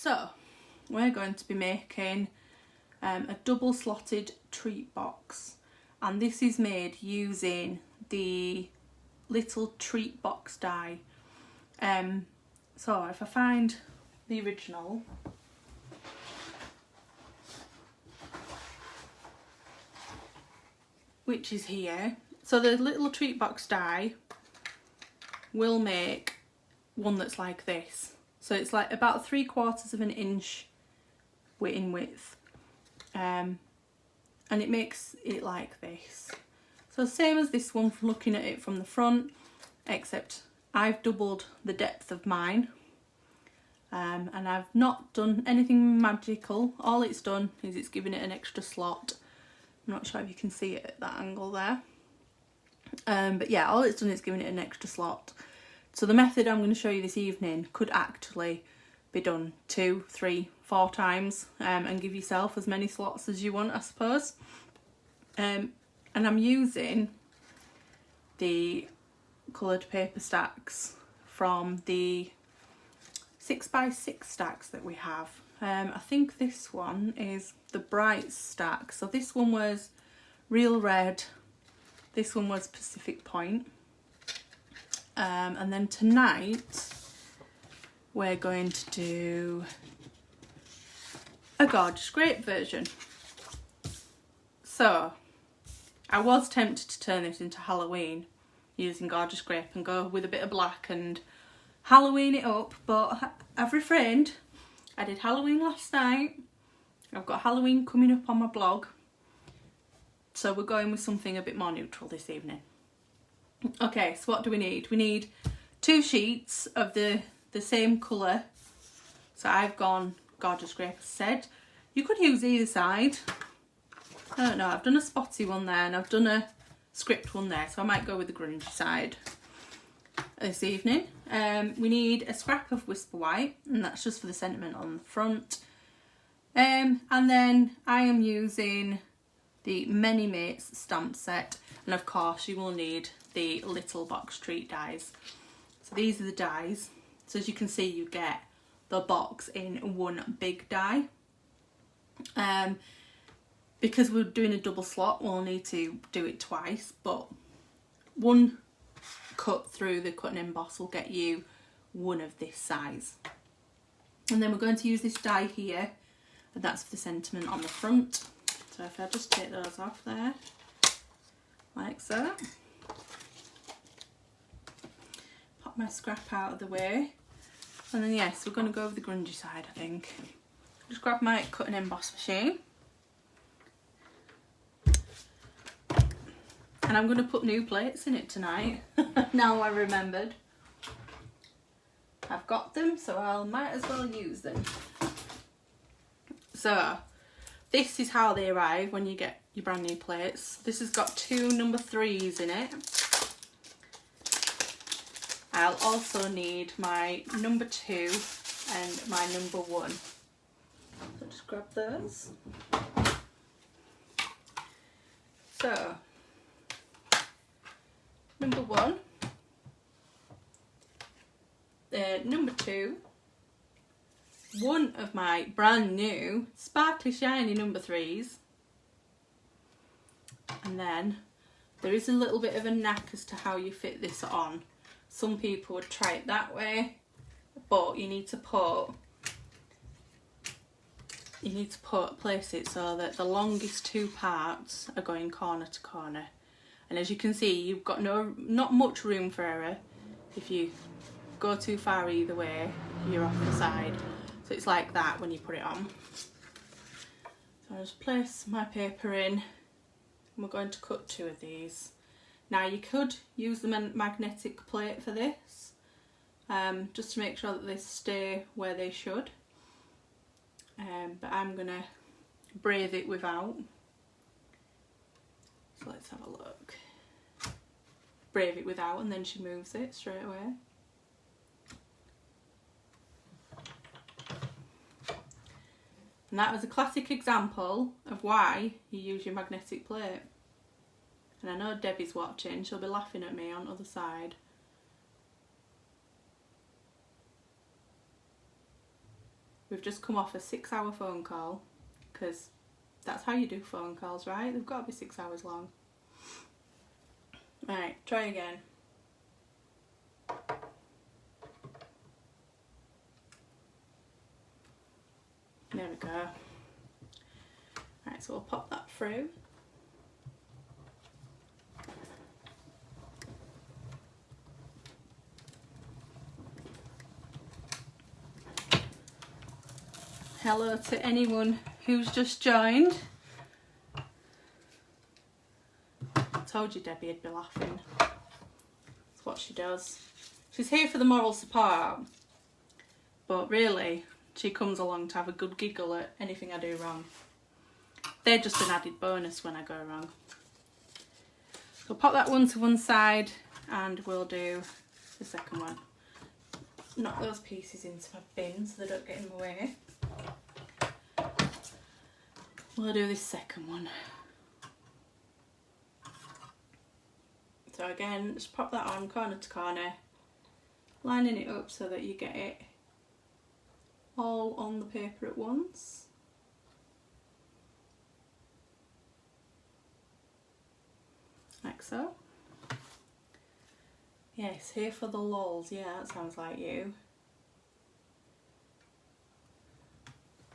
So we're going to be making a double slotted treat box, and this is made using the little treat box die. So if I find the original, which is here, so the little treat box die will make one that's like this. So it's like about 3/4 of an inch in width, and it makes it like this. So same as this one, looking at it from the front, except I've doubled the depth of mine, and I've not done anything magical. All it's done is it's given it an extra slot. I'm not sure if you can see it at that angle there, but yeah, all it's done is giving it an extra slot. So the method I'm going to show you this evening could actually be done 2, 3, 4 times, and give yourself as many slots as you want, I suppose. And I'm using the coloured paper stacks from the 6x6 stacks that we have. I think this one is the bright stack. So this one was Real Red, this one was Pacific Point. And then tonight we're going to do a Gorgeous Grape version. So I was tempted to turn this into Halloween using Gorgeous Grape and go with a bit of black and Halloween it up, but I've refrained. I did Halloween last night. I've got Halloween coming up on my blog. So we're going with something a bit more neutral this evening. Okay, so what do we need? We need 2 sheets of the same colour. So I've gone Gorgeous Grape, as said. You could use either side. I don't know, I've done a spotty one there and I've done a script one there, so I might go with the grungy side this evening. We need a scrap of Whisper White, and that's just for the sentiment on the front. And then I am using the Many Mates stamp set, and of course you will need the little box treat dies. So these are the dies. So as you can see, you get the box in one big die. Because we're doing a double slot, we'll need to do it twice, but one cut through the cut and emboss will get you one of this size. And then we're going to use this die here, and that's for the sentiment on the front. So if I just take those off there, like so. Pop my scrap out of the way. And then yes, we're going to go with the grungy side, I think. Just grab my cut and emboss machine. And I'm going to put new plates in it tonight. Now I remembered. I've got them, so I might as well use them. So this is how they arrive when you get your brand new plates. This has got 2 number 3s in it. I'll also need my number 2 and my number 1. So just grab those. So number 1, number 2, one of my brand new sparkly shiny number 3s, and then there is a little bit of a knack as to how you fit this on. Some people would try it that way, but you need to place it so that the longest 2 parts are going corner to corner. And as you can see, you've got not much room for error. If you go too far either way, you're off the side. So it's like that when you put it on. So I'll just place my paper in, and we're going to cut 2 of these. Now you could use the magnetic plate for this, just to make sure that they stay where they should. But I'm going to braid it without. So let's have a look. Brave it without, and then she moves it straight away. And that was a classic example of why you use your magnetic plate. And I know Debbie's watching, she'll be laughing at me on the other side. we've just come off a 6-hour phone call, because that's how you do phone calls, right? They've got to be 6 hours long. Right, try again. There we go. Right, so we'll pop that through. Hello to anyone who's just joined. I told you Debbie would be laughing. That's what she does. She's here for the moral support, but really she comes along to have a good giggle at anything I do wrong. They're just an added bonus when I go wrong. So pop that one to one side and we'll do the second one. Knock those pieces into my bin so they don't get in the way. We'll do this second one. So again, just pop that on corner to corner, lining it up so that you get it all on the paper at once. Like so. Yes, here for the lols. Yeah, that sounds like you.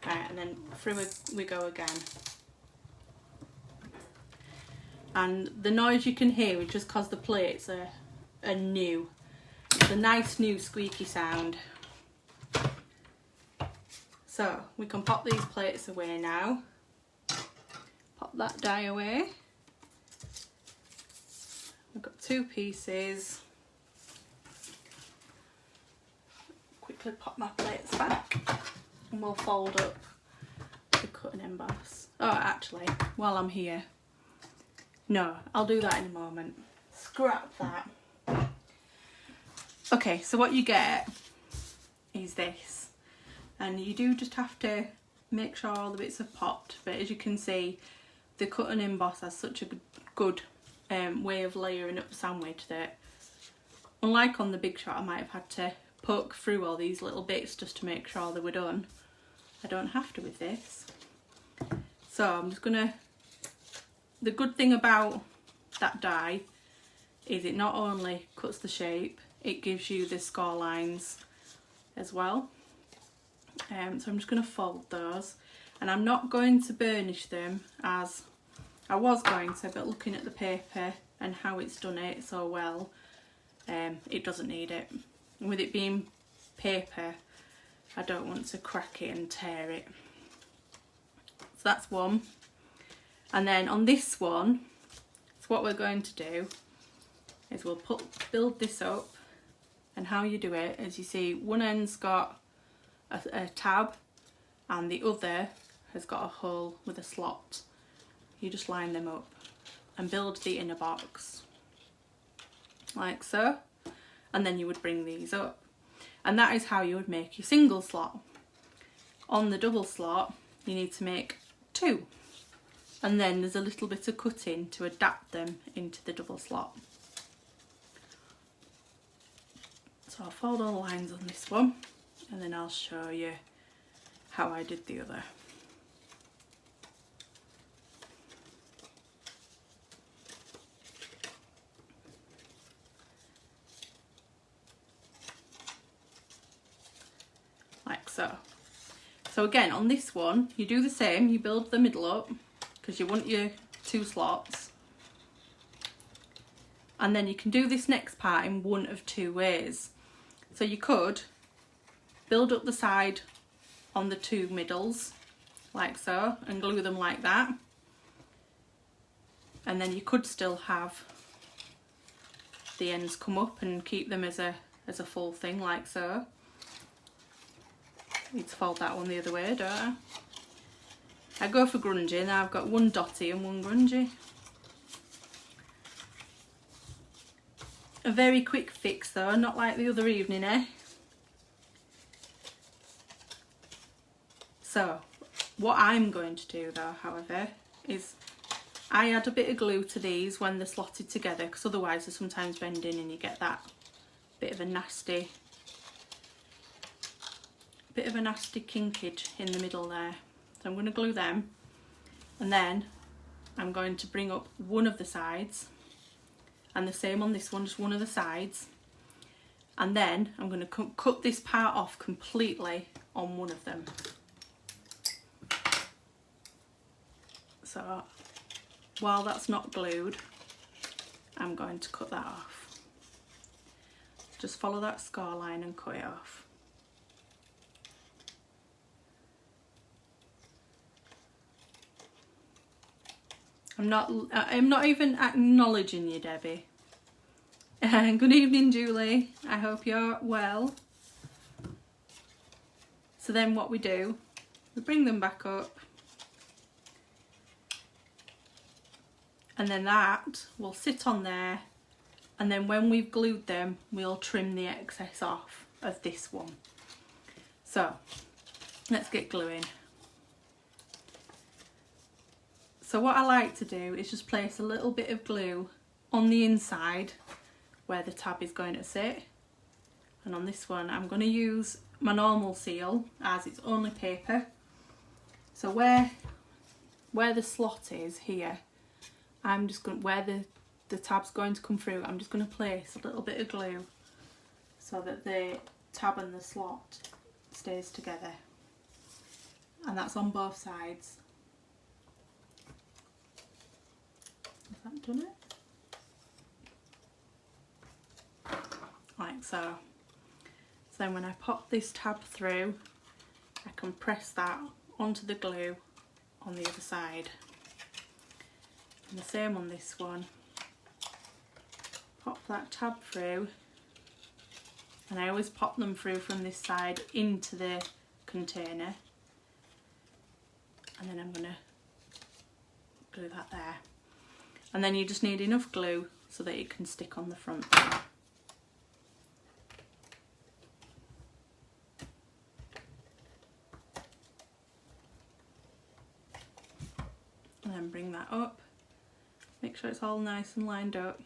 Right, and then through we go again. And the noise you can hear is just because the plates are new. It's a nice new squeaky sound. So we can pop these plates away now. Pop that die away. I've got 2 pieces. Quickly pop my plates back and we'll fold up the cut and emboss. Oh, actually, while I'm here, no, I'll do that in a moment. Scrap that. Okay, so what you get is this, and you do just have to make sure all the bits have popped, but as you can see, the cut and emboss has such a good way of layering up the sandwich that, unlike on the Big Shot, I might have had to poke through all these little bits just to make sure they were done. I don't have to with this. So I'm just gonna, the good thing about that die is it not only cuts the shape, it gives you the score lines as well. So I'm just going to fold those, and I'm not going to burnish them as I was going to, but looking at the paper and how it's done it so well, it doesn't need it. And with it being paper, I don't want to crack it and tear it. So that's one. And then on this one, so what we're going to do is we'll build this up, and how you do it is you see one end's got a tab and the other has got a hole with a slot. You just line them up and build the inner box like so, and then you would bring these up, and that is how you would make your single slot. On the double slot you need to make 2, and then there's a little bit of cutting to adapt them into the double slot. So I'll fold all the lines on this one, and then I'll show you how I did the other. Like so. So again, on this one, you do the same, you build the middle up, because you want your 2 slots. And then you can do this next part in one of 2 ways. So you could build up the side on the 2 middles, like so, and glue them like that. And then you could still have the ends come up and keep them as a full thing, like so. Need to fold that one the other way, don't I? I go for grungy. Now I've got one dotty and one grungy. A very quick fix though, not like the other evening, eh? So, what I'm going to do though, however, is I add a bit of glue to these when they're slotted together, because otherwise they sometimes bend in and you get that bit of a nasty bit of a nasty kinkage in the middle there. So I'm going to glue them, and then I'm going to bring up one of the sides, and the same on this one, just one of the sides, and then I'm going to cut this part off completely on one of them. So while that's not glued, I'm going to cut that off. Just follow that score line and cut it off. I'm not even acknowledging you, Debbie. Good evening, Julie. I hope you're well. So then what we do, we bring them back up, and then that will sit on there, and then when we've glued them, we'll trim the excess off of this one. So let's get gluing. So what I like to do is just place a little bit of glue on the inside where the tab is going to sit. And on this one, I'm going to use my normal seal as it's only paper. So where the slot is here, I'm just going, where the tab's going to come through, I'm just going to place a little bit of glue so that the tab and the slot stays together. And that's on both sides. Has that done it? Like so. So then when I pop this tab through, I can press that onto the glue on the other side. And the same on this one. Pop that tab through, and I always pop them through from this side into the container, and then I'm going to glue that there. And then you just need enough glue so that it can stick on the front there. And then bring that up, make sure it's all nice and lined up.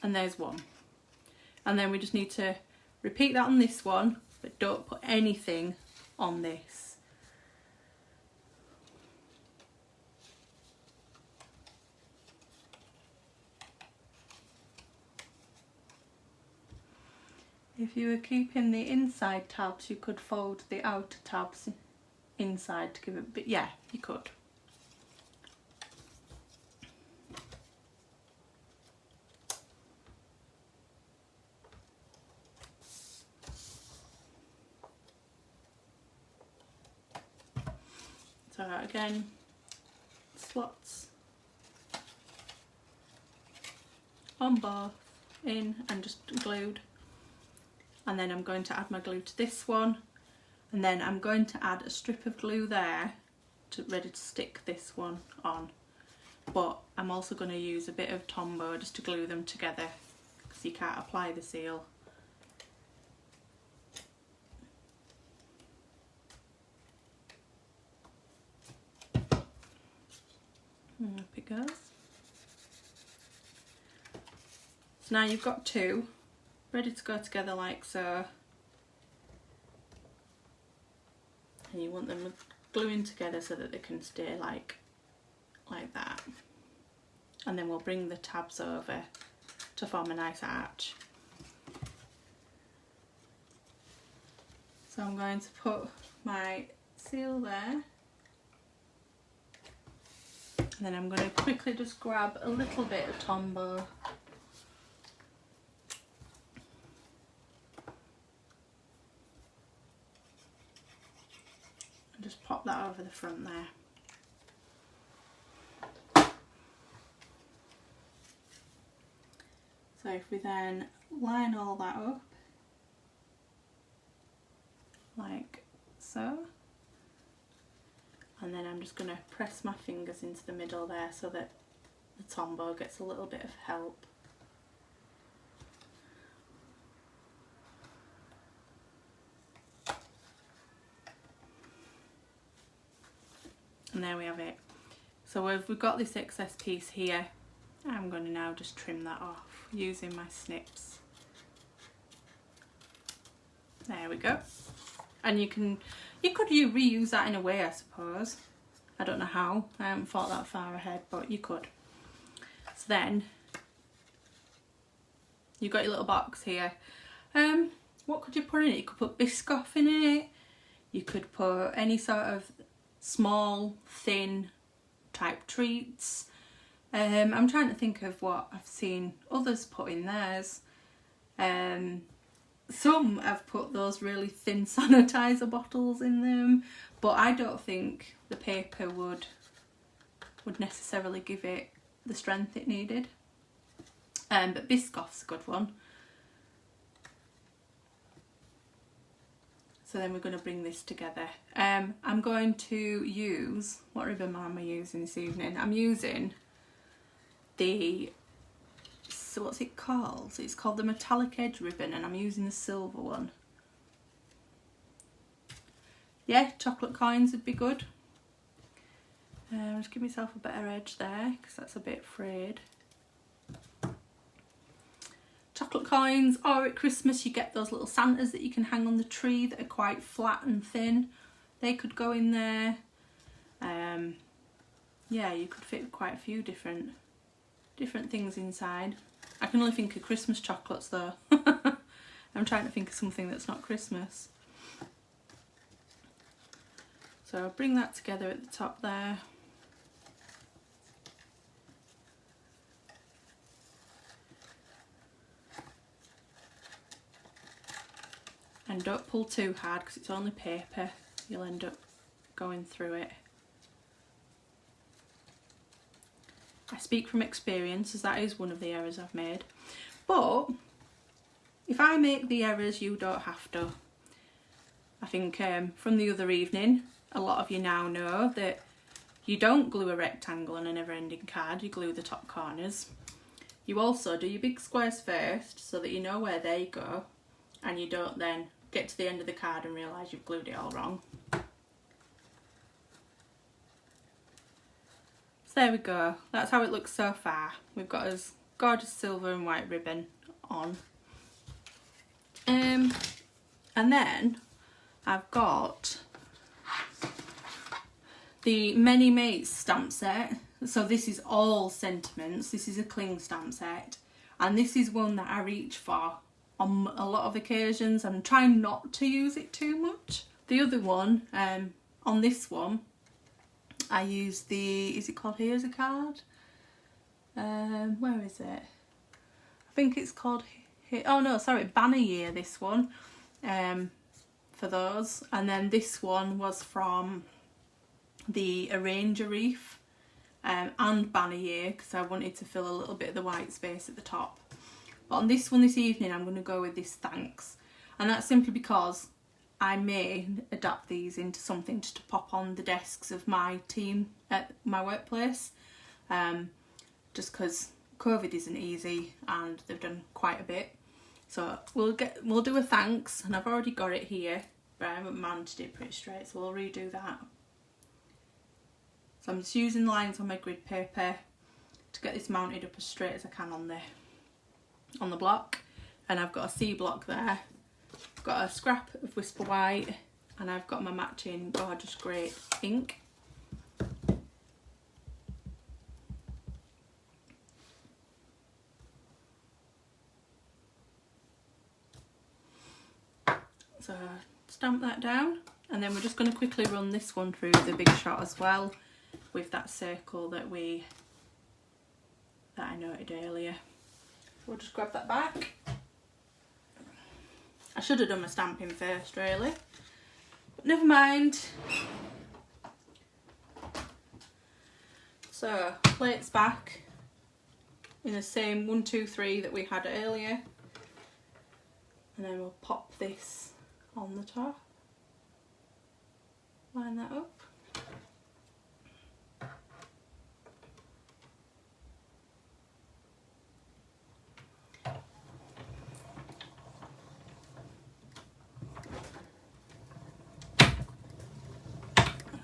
And there's one. And then we just need to repeat that on this one, but don't put anything on this. If you were keeping the inside tabs, you could fold the outer tabs inside to give it a bit, yeah, you could. So again, slots on both, in and just glued. And then I'm going to add my glue to this one, and then I'm going to add a strip of glue there ready to stick this one on. But I'm also going to use a bit of Tombow just to glue them together because you can't apply the seal. And up it goes. So now you've got two ready to go together like so, and you want them gluing together so that they can stay like that, and then we'll bring the tabs over to form a nice arch. So I'm going to put my seal there, and then I'm going to quickly just grab a little bit of Tombow . Just pop that over the front there. So if we then line all that up like so, and then I'm just going to press my fingers into the middle there so that the Tombow gets a little bit of help. And there we have it. So we've got this excess piece here. I'm going to now just trim that off using my snips. There we go. And you could reuse that in a way, I suppose. I don't know how, I haven't thought that far ahead, but you could. So then, you've got your little box here. What could you put in it? You could put Biscoff in it. You could put any sort of small, thin type treats. I'm trying to think of what I've seen others put in theirs. Some have put those really thin sanitizer bottles in them, but I don't think the paper would necessarily give it the strength it needed. But Biscoff's a good one. So then we're going to bring this together. I'm going to use, what ribbon am I using this evening? I'm using the, so what's it called? It's called the metallic edge ribbon, and I'm using the silver one. Yeah, chocolate coins would be good. Just give myself a better edge there, because that's a bit frayed. Chocolate coins, or at Christmas you get those little Santas that you can hang on the tree that are quite flat and thin. They could go in there. Yeah, you could fit quite a few different things inside. I can only think of Christmas chocolates though. I'm trying to think of something that's not Christmas. So I'll bring that together at the top there. And don't pull too hard because it's only paper. You'll end up going through it. I speak from experience, as that is one of the errors I've made. But if I make the errors, you don't have to. I think from the other evening, a lot of you now know that you don't glue a rectangle on a never-ending card, you glue the top corners. You also do your big squares first so that you know where they go, and you don't then get to the end of the card and realise you've glued it all wrong. So there we go, that's how it looks so far. We've got this gorgeous silver and white ribbon on. And then I've got the Many Mates stamp set. So this is all sentiments, this is a cling stamp set. And this is one that I reach for on a lot of occasions. I'm trying not to use it too much. The other one, on this one, I use the, is it called Here's a Card? Where is it? I think it's called, oh no, sorry, Banner Year, this one, for those. And then this one was from the Arranger Reef and Banner Year, because I wanted to fill a little bit of the white space at the top. But on this one this evening, I'm going to go with this Thanks. And that's simply because I may adapt these into something just to pop on the desks of my team at my workplace. Just because COVID isn't easy and they've done quite a bit. So we'll do a thanks, and I've already got it here, but I haven't mounted it pretty straight, so we'll redo that. So I'm just using lines on my grid paper to get this mounted up as straight as I can on the block. And I've got a C block there. I've got a scrap of Whisper White, and I've got my matching gorgeous grey ink. So stamp that down, and then we're just going to quickly run this one through the Big Shot as well, with that circle that I noted earlier. We'll just grab that back. I should have done my stamping first really, but never mind. So plates back in the same 1, 2, 3 that we had earlier, and then we'll pop this on the top, line that up.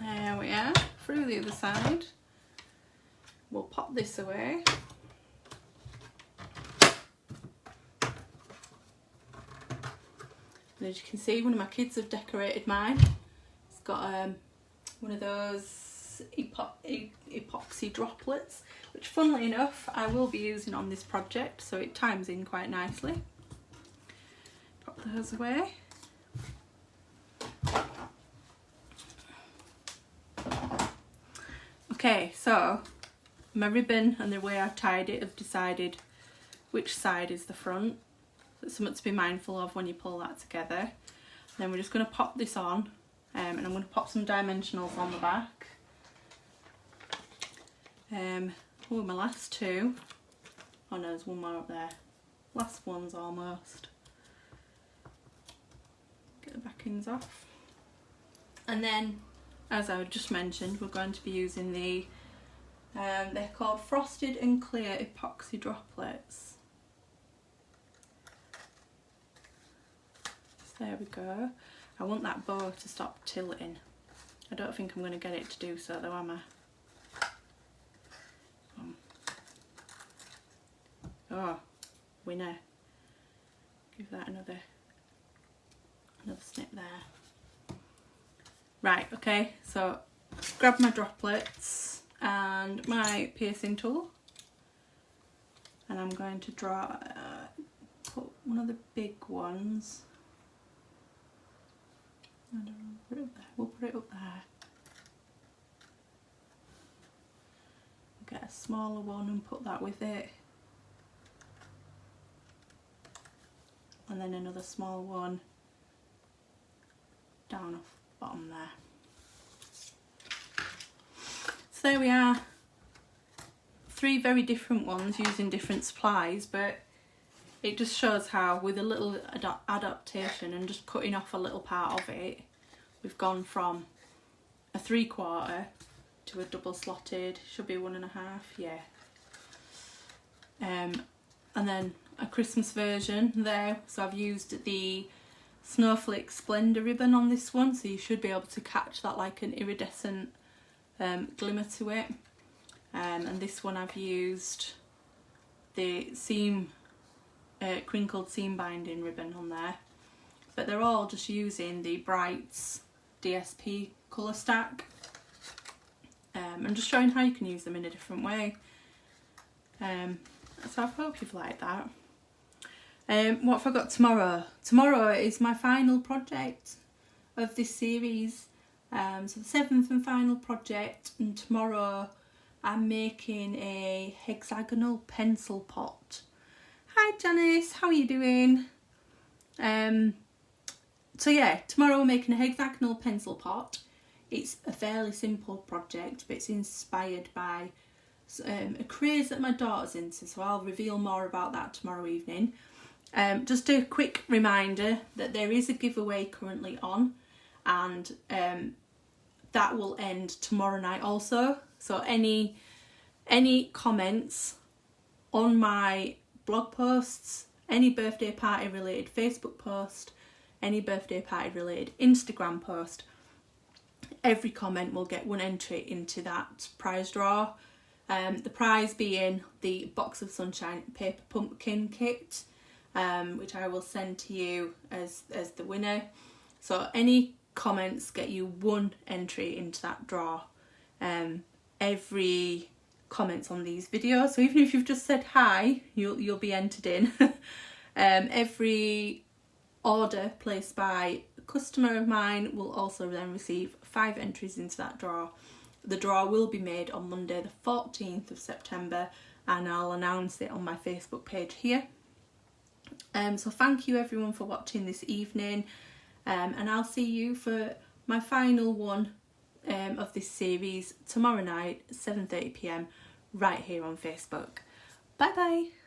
There we are, through the other side. We'll pop this away. And as you can see, one of my kids have decorated mine. It's got one of those epoxy droplets, which funnily enough I will be using on this project, so it times in quite nicely. Pop those away. Okay, so my ribbon and the way I've tied it have decided which side is the front. So it's something to be mindful of when you pull that together. And then we're just going to pop this on, and I'm going to pop some dimensionals on the back. Oh, my last two. Oh no, there's one more up there. Last one's almost. Get the backings off. And then, as I just mentioned, we're going to be using the, they're called Frosted and Clear Epoxy Droplets. So there we go. I want that bow to stop tilting. I don't think I'm going to get it to do so though, am I? Oh, winner. Give that another snip there. Right, okay, so grab my droplets and my piercing tool, and I'm going to draw, put one of the big ones. I don't know, put it up there. We'll put it up there. Get a smaller one and put that with it. And then another small one down off the bottom there. So there we are. 3 very different ones using different supplies, but it just shows how with a little adaptation and just cutting off a little part of it, we've gone from a 3/4 to a double slotted, should be 1.5, yeah. And then a Christmas version there, so I've used the Snowflake Splendor ribbon on this one, so you should be able to catch that like an iridescent glimmer to it. And this one I've used the seam crinkled seam binding ribbon on there, but they're all just using the Brights DSP colour stack. I'm just showing how you can use them in a different way. So I hope you've liked that. What have I got tomorrow? Tomorrow is my final project of this series. So the 7th and final project, and tomorrow I'm making a hexagonal pencil pot. Hi Janice, how are you doing? So yeah, tomorrow we're making a hexagonal pencil pot. It's a fairly simple project, but it's inspired by a craze that my daughter's into, so I'll reveal more about that tomorrow evening. Just a quick reminder that there is a giveaway currently on, and that will end tomorrow night also. So any comments on my blog posts, any birthday party related Facebook post, any birthday party related Instagram post, every comment will get one entry into that prize draw. The prize being the Box of Sunshine paper pumpkin kit, which I will send to you as the winner. So any comments get you one entry into that draw. Every comments on these videos, so even if you've just said hi, you'll be entered in. Every order placed by a customer of mine will also then receive 5 entries into that draw. The draw will be made on Monday the 14th of September, and I'll announce it on my Facebook page here. So thank you everyone for watching this evening, and I'll see you for my final one of this series tomorrow night, 7:30 p.m, right here on Facebook. Bye bye.